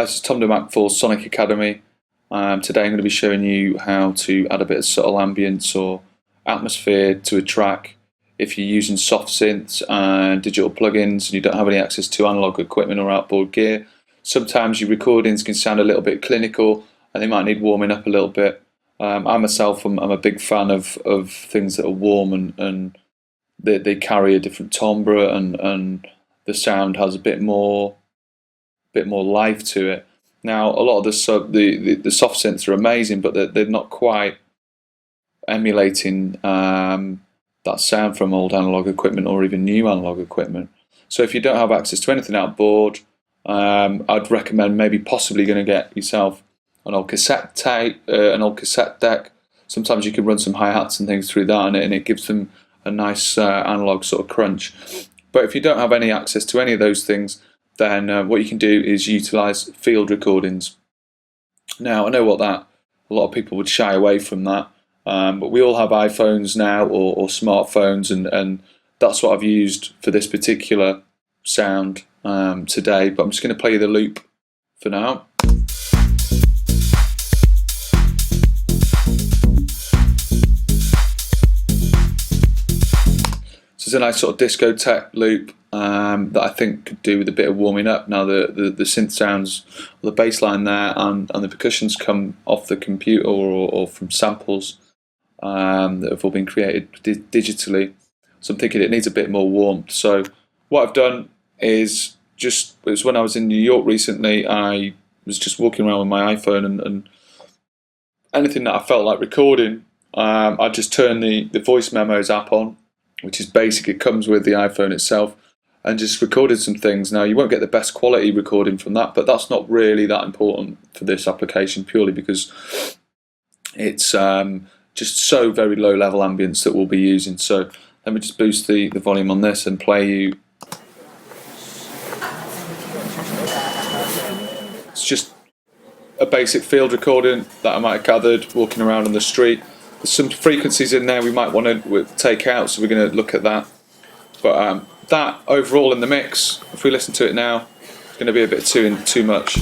Hi, this is Tom Demac for Sonic Academy. Today I'm going to be showing you how to add a bit of subtle ambience or atmosphere to a track if you're using soft synths and digital plugins and you don't have any access to analog equipment or outboard gear. Sometimes your recordings can sound a little bit clinical and they might need warming up a little bit. I myself am a big fan of things that are warm and they carry a different timbre and the sound has a bit more life to it. Now, a lot of the soft synths are amazing, but they're not quite emulating that sound from old analog equipment or even new analog equipment. So if you don't have access to anything outboard, I'd recommend maybe possibly going to get yourself an old cassette tape, an old cassette deck. Sometimes you can run some hi-hats and things through that, and it gives them a nice analog sort of crunch. But if you don't have any access to any of those things, then what you can do is utilize field recordings. Now, I know a lot of people would shy away from that, but we all have iPhones now or smartphones, and that's what I've used for this particular sound today. But I'm just going to play you the loop for now. So it's a nice sort of discotheque loop that I think could do with a bit of warming up. Now the synth sounds, the bass line there and the percussions come off the computer or from samples that have all been created digitally. So I'm thinking it needs a bit more warmth. So what I've done is it was when I was in New York recently, I was just walking around with my iPhone and anything that I felt like recording, I just turned the voice memos app on, which is basic, it comes with the iPhone itself, and just recorded some things. Now you won't get the best quality recording from that, but that's not really that important for this application, purely because it's just so very low level ambience that we'll be using. So let me just boost the volume on this and play you. It's just a basic field recording that I might have gathered walking around on the street. There's some frequencies in there we might want to take out, so we're going to look at that. But that overall in the mix, if we listen to it now, it's going to be a bit too much.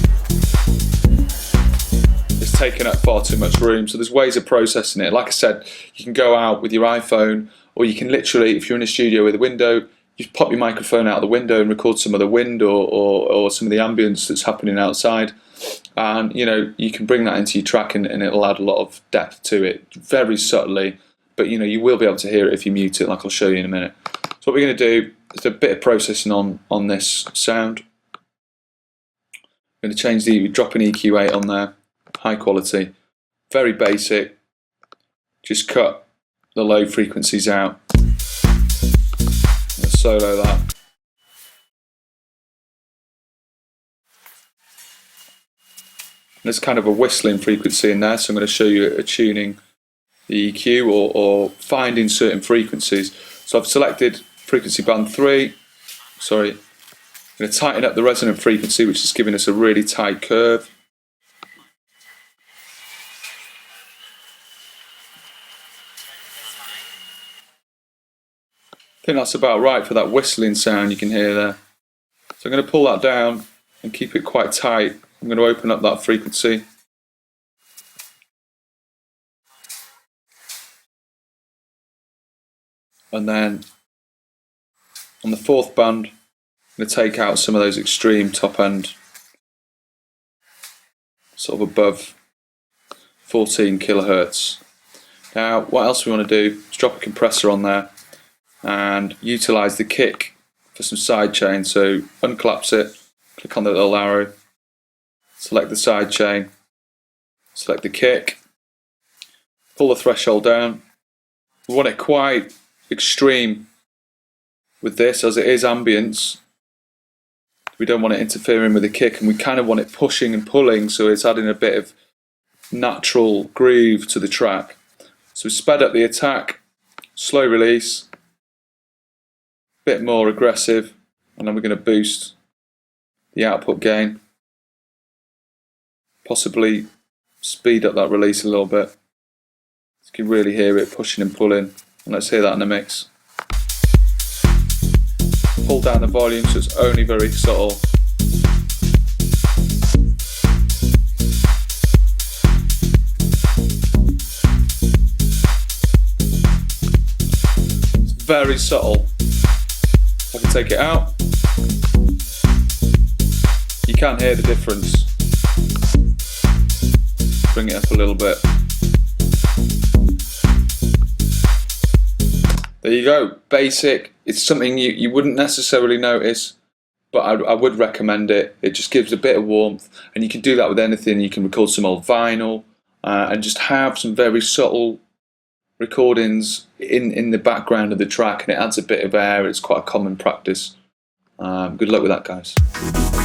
It's taking up far too much room, so there's ways of processing it. Like I said, you can go out with your iPhone, or you can literally, if you're in a studio with a window, you pop your microphone out the window and record some of the wind or some of the ambience that's happening outside. And you can bring that into your track and it'll add a lot of depth to it, very subtly, but you will be able to hear it if you mute it, like I'll show you in a minute. So what we're going to do is a bit of processing on this sound. I'm going to change drop an EQ8 on there, high quality, very basic, just cut the low frequencies out. Let's solo that. There's kind of a whistling frequency in there, so I'm going to show you tuning the EQ or finding certain frequencies. So I've selected frequency band 3. Sorry, I'm going to tighten up the resonant frequency, which is giving us a really tight curve. I think that's about right for that whistling sound you can hear there. So I'm going to pull that down and keep it quite tight. I'm going to open up that frequency. And then on the 4th band, I'm going to take out some of those extreme top end, sort of above 14 kilohertz. Now, what else we want to do is drop a compressor on there and utilize the kick for some sidechain. So unclaps it, click on the little arrow, select the sidechain, select the kick, pull the threshold down. We want it quite extreme with this, as it is ambience. We don't want it interfering with the kick, and we kind of want it pushing and pulling, so it's adding a bit of natural groove to the track. So we sped up the attack, slow release, bit more aggressive, and then we're going to boost the output gain. Possibly speed up that release a little bit. You can really hear it pushing and pulling. And let's hear that in the mix. Pull down the volume so it's only very subtle. very subtle. I can take it out. You can hear the difference. Bring it up a little bit. There you go, basic. It's something you wouldn't necessarily notice, but I would recommend it. It just gives a bit of warmth, and you can do that with anything. You can record some old vinyl and just have some very subtle recordings in the background of the track, and it adds a bit of air. It's quite a common practice. Good luck with that, guys.